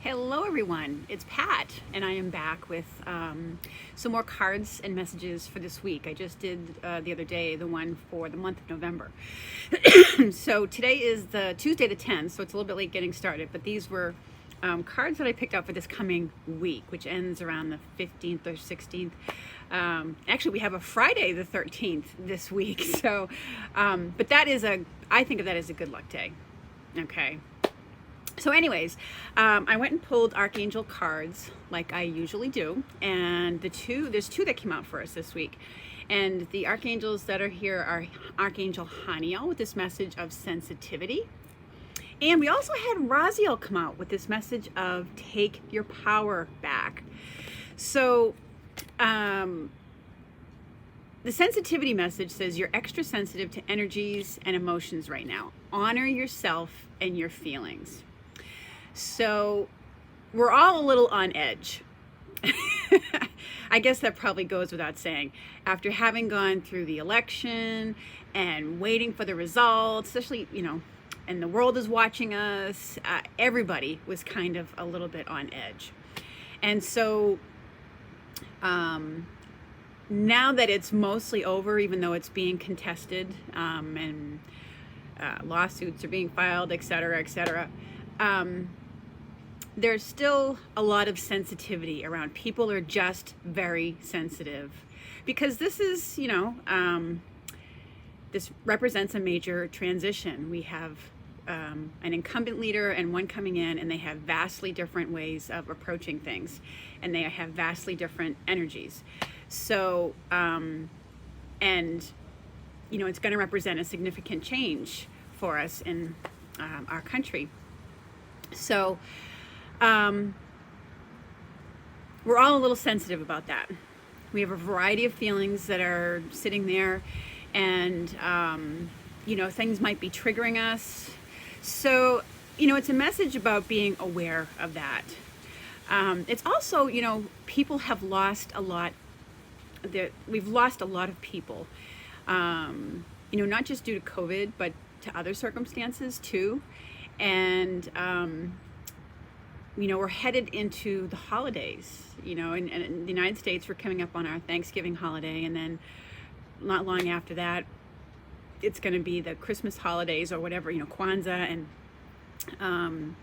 Hello everyone, it's Pat, and I am back with some more cards and messages for this week. I just did the other day the one for the month of November. So today is the Tuesday the 10th, so it's a little bit late getting started, but these were cards that I picked out for this coming week, which ends around the 15th or 16th. Actually, we have a Friday the 13th this week, so but that is I think of that as a good luck day. Okay. So anyways, I went and pulled Archangel cards like I usually do, and there's two that came out for us this week. And the archangels that are here are Archangel Haniel with this message of sensitivity. And we also had Raziel come out with this message of take your power back. So the sensitivity message says you're extra sensitive to energies and emotions right now. Honor yourself and your feelings. So we're all a little on edge. I guess that probably goes without saying. After having gone through the election and waiting for the results, especially, and the world is watching us, everybody was kind of a little bit on edge. And so now that it's mostly over, even though it's being contested and lawsuits are being filed, et cetera, there's still a lot of sensitivity around. People are just very sensitive because this is, this represents a major transition. We have an incumbent leader and one coming in, and they have vastly different ways of approaching things, and they have vastly different energies. So, and, it's going to represent a significant change for us in our country. So, we're all a little sensitive about that. We have a variety of feelings that are sitting there, and things might be triggering us. So it's a message about being aware of that. It's also, people have lost a lot. We've lost a lot of people, not just due to COVID, but to other circumstances too. And we're headed into the holidays, in the United States, we're coming up on our Thanksgiving holiday, and then not long after that, it's going to be the Christmas holidays or whatever, Kwanzaa, and I'm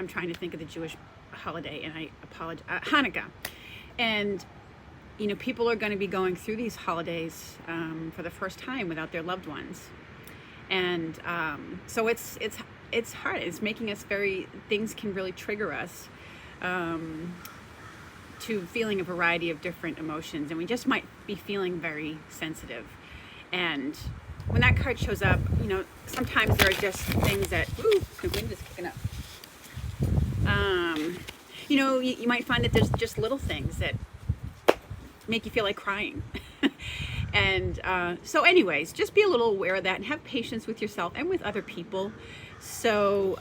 trying to think of the Jewish holiday, and I apologize, Hanukkah. And, people are going to be going through these holidays for the first time without their loved ones. And so it's hard. It's making us things can really trigger us to feeling a variety of different emotions, and we just might be feeling very sensitive. And when that card shows up, sometimes there are just things that, the wind is kicking up. You might find that there's just little things that make you feel like crying. And so anyways, just be a little aware of that and have patience with yourself and with other people. So,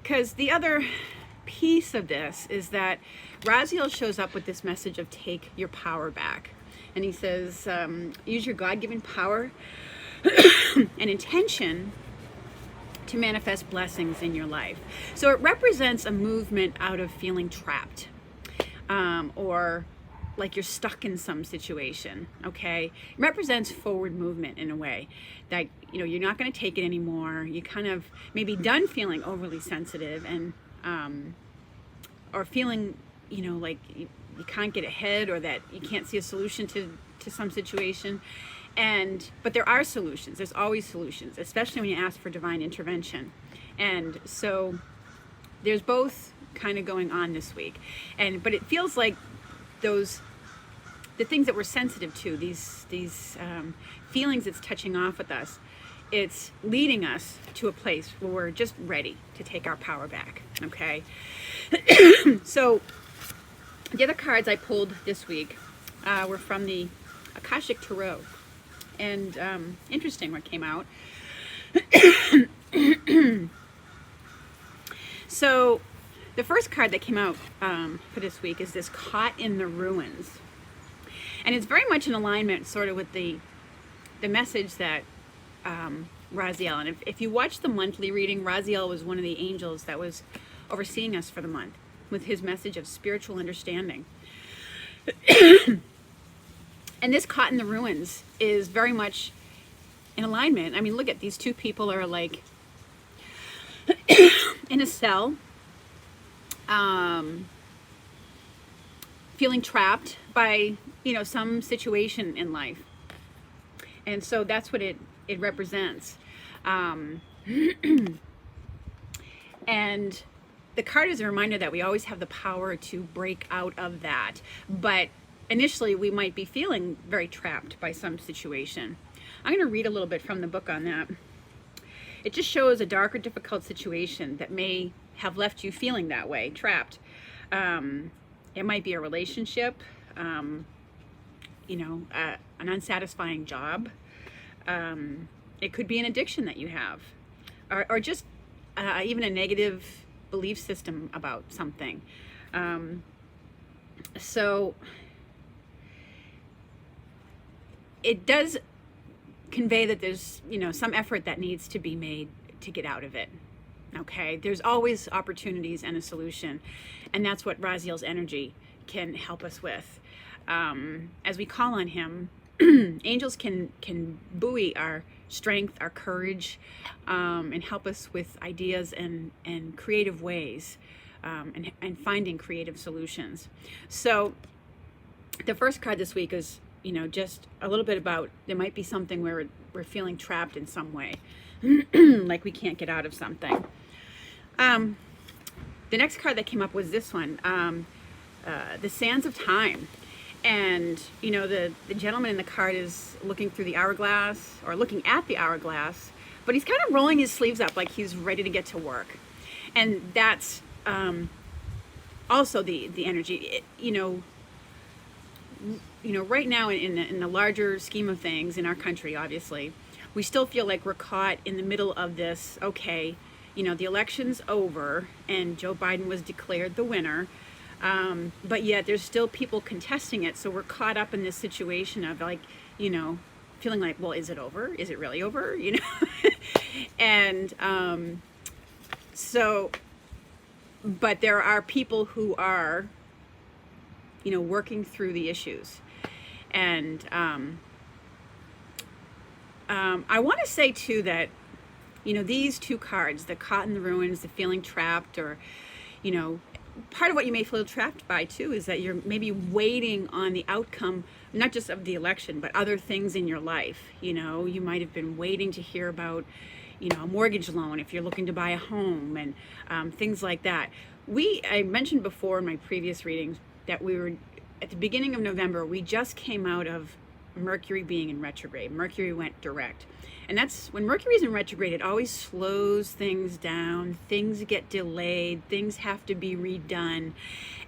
because the other piece of this is that Raziel shows up with this message of take your power back. And he says, use your God-given power and intention to manifest blessings in your life. So it represents a movement out of feeling trapped, or like you're stuck in some situation, okay? It represents forward movement in a way that, you're not going to take it anymore. You kind of maybe done feeling overly sensitive and, or feeling, like you can't get ahead, or that you can't see a solution to some situation. But there are solutions. There's always solutions, especially when you ask for divine intervention. And so there's both kind of going on this week. But it feels like the things that we're sensitive to, these feelings that's touching off with us, it's leading us to a place where we're just ready to take our power back, okay? So the other cards I pulled this week were from the Akashic Tarot. And interesting what came out. So the first card that came out for this week is this Caught in the Ruins. And it's very much in alignment sort of with the message that Raziel. And if you watch the monthly reading, Raziel was one of the angels that was overseeing us for the month with his message of spiritual understanding. And this Caught in the Ruins is very much in alignment. I mean, look at these two people are like in a cell, feeling trapped by, some situation in life. And so that's what it represents. And the card is a reminder that we always have the power to break out of that. But initially, we might be feeling very trapped by some situation. I'm going to read a little bit from the book on that. It just shows a dark or difficult situation that may have left you feeling that way, trapped. It might be a relationship, an unsatisfying job. It could be an addiction that you have, or just even a negative belief system about something. So it does convey that there's, some effort that needs to be made to get out of it. Okay, there's always opportunities and a solution, and that's what Raziel's energy can help us with. As we call on him, angels can buoy our strength, our courage, and help us with ideas and creative ways, and finding creative solutions. So the first card this week is, just a little bit about there might be something where we're feeling trapped in some way, like we can't get out of something. The next card that came up was this one, the Sands of Time. And, the gentleman in the card is looking through the hourglass, or looking at the hourglass, but he's kind of rolling his sleeves up like he's ready to get to work. And that's also the energy. Right now in the larger scheme of things in our country, obviously, we still feel like we're caught in the middle of this. Okay, the election's over and Joe Biden was declared the winner, but yet there's still people contesting it. So we're caught up in this situation of feeling like, well, is it over? Is it really over? And but there are people who are working through the issues. And I want to say too that these two cards, the Caught in the Ruins, the feeling trapped, or part of what you may feel trapped by too is that you're maybe waiting on the outcome, not just of the election, but other things in your life. You might have been waiting to hear about a mortgage loan if you're looking to buy a home, and things like that. I mentioned before in my previous readings that we were at the beginning of November. We just came out of Mercury being in retrograde. Mercury went direct. And that's when Mercury's in retrograde, it always slows things down. Things get delayed. Things have to be redone.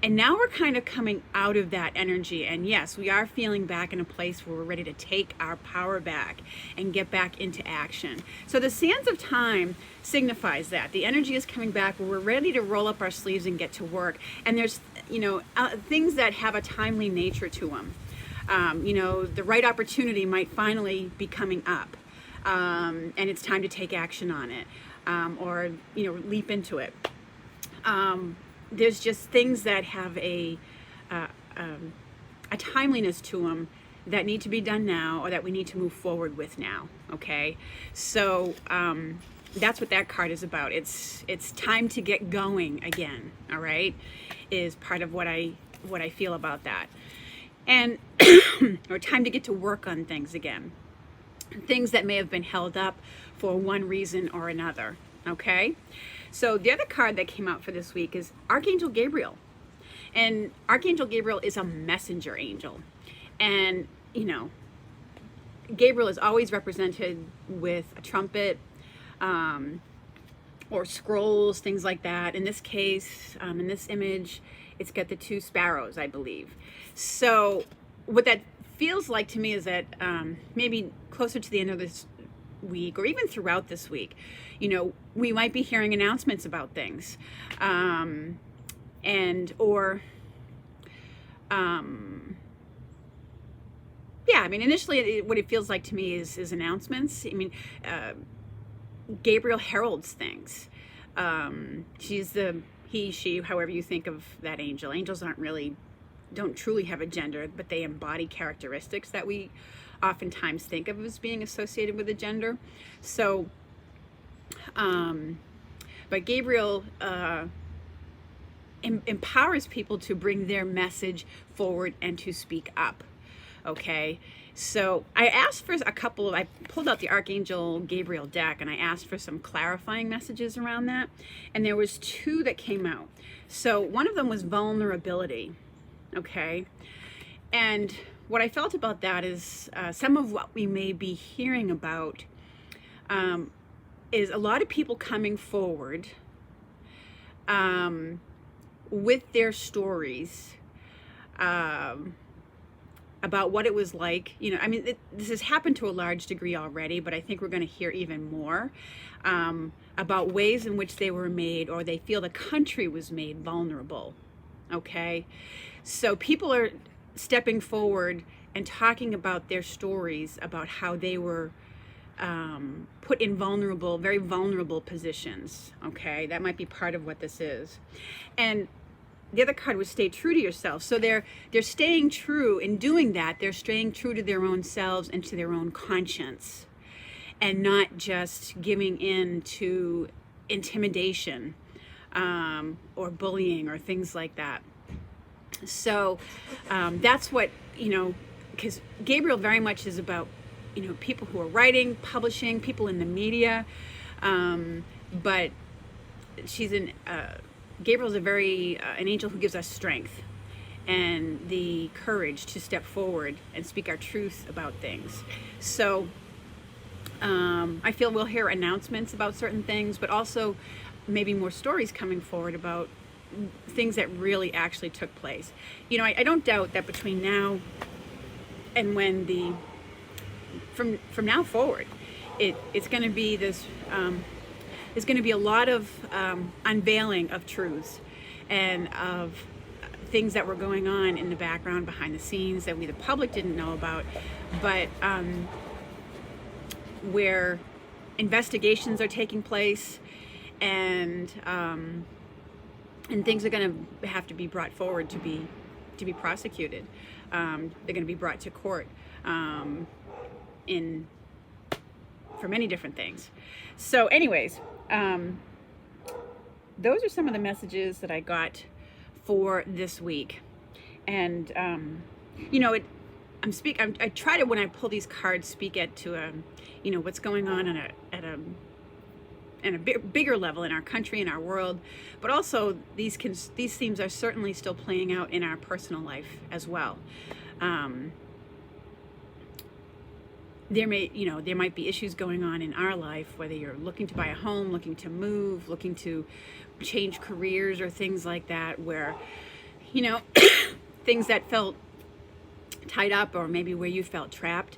And now we're kind of coming out of that energy. And yes, we are feeling back in a place where we're ready to take our power back and get back into action. So the Sands of Time signifies that. The energy is coming back where we're ready to roll up our sleeves and get to work. And there's, things that have a timely nature to them. The right opportunity might finally be coming up. And it's time to take action on it, or leap into it. There's just things that have a timeliness to them that need to be done now, or that we need to move forward with now. Okay, so that's what that card is about. It's time to get going again. All right, is part of what I feel about that, and or time to get to work on things again. Things that may have been held up for one reason or another. Okay, so the other card that came out for this week is Archangel Gabriel. And Archangel Gabriel is a messenger angel. And, Gabriel is always represented with a trumpet, or scrolls, things like that. In this case, in this image, it's got the two sparrows, I believe. So what that feels like to me is that maybe closer to the end of this week, or even throughout this week, we might be hearing announcements about things, initially what it feels like to me is announcements. Gabriel heralds things. She's the he, she, however you think of that angel. Angels don't truly have a gender, but they embody characteristics that we oftentimes think of as being associated with a gender. So, but Gabriel empowers people to bring their message forward and to speak up. Okay, so I asked for I pulled out the Archangel Gabriel deck and I asked for some clarifying messages around that, and there was 2 that came out. So one of them was vulnerability. Okay, and what I felt about that is some of what we may be hearing about is a lot of people coming forward with their stories about what it was like. You know, I mean, this has happened to a large degree already, but I think we're going to hear even more about ways in which they were made, or they feel the country was made vulnerable. Okay, so people are stepping forward and talking about their stories about how they were put in very vulnerable positions. Okay, that might be part of what this is. And the other card was stay true to yourself. So they're staying true. In doing that, they're staying true to their own selves and to their own conscience, and not just giving in to intimidation or bullying or things like that. So that's what, because Gabriel very much is about, people who are writing, publishing, people in the media, but Gabriel's an angel who gives us strength and the courage to step forward and speak our truth about things. So I feel we'll hear announcements about certain things, but also maybe more stories coming forward about things that really actually took place. I don't doubt that between now and when from now forward, it's going to be this. There's going to be a lot of unveiling of truths and of things that were going on in the background, behind the scenes, that we, the public, didn't know about, but where investigations are taking place, and things are going to have to be brought forward to be prosecuted. They're going to be brought to court for many different things. So anyways, those are some of the messages that I got for this week. And I try to, when I pull these cards, speak it to what's going on at a bigger level in our country, in our world, but also these themes are certainly still playing out in our personal life as well. There might be issues going on in our life, whether you're looking to buy a home, looking to move, looking to change careers, or things like that, where, things that felt tied up, or maybe where you felt trapped,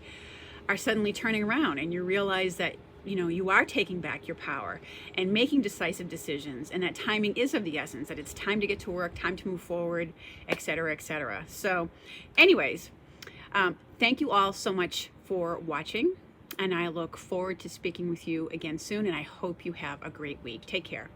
are suddenly turning around, and you realize that, you are taking back your power and making decisive decisions, and that timing is of the essence, that it's time to get to work, time to move forward, etc., etc. So anyways, thank you all so much for watching, and I look forward to speaking with you again soon, and I hope you have a great week. Take care.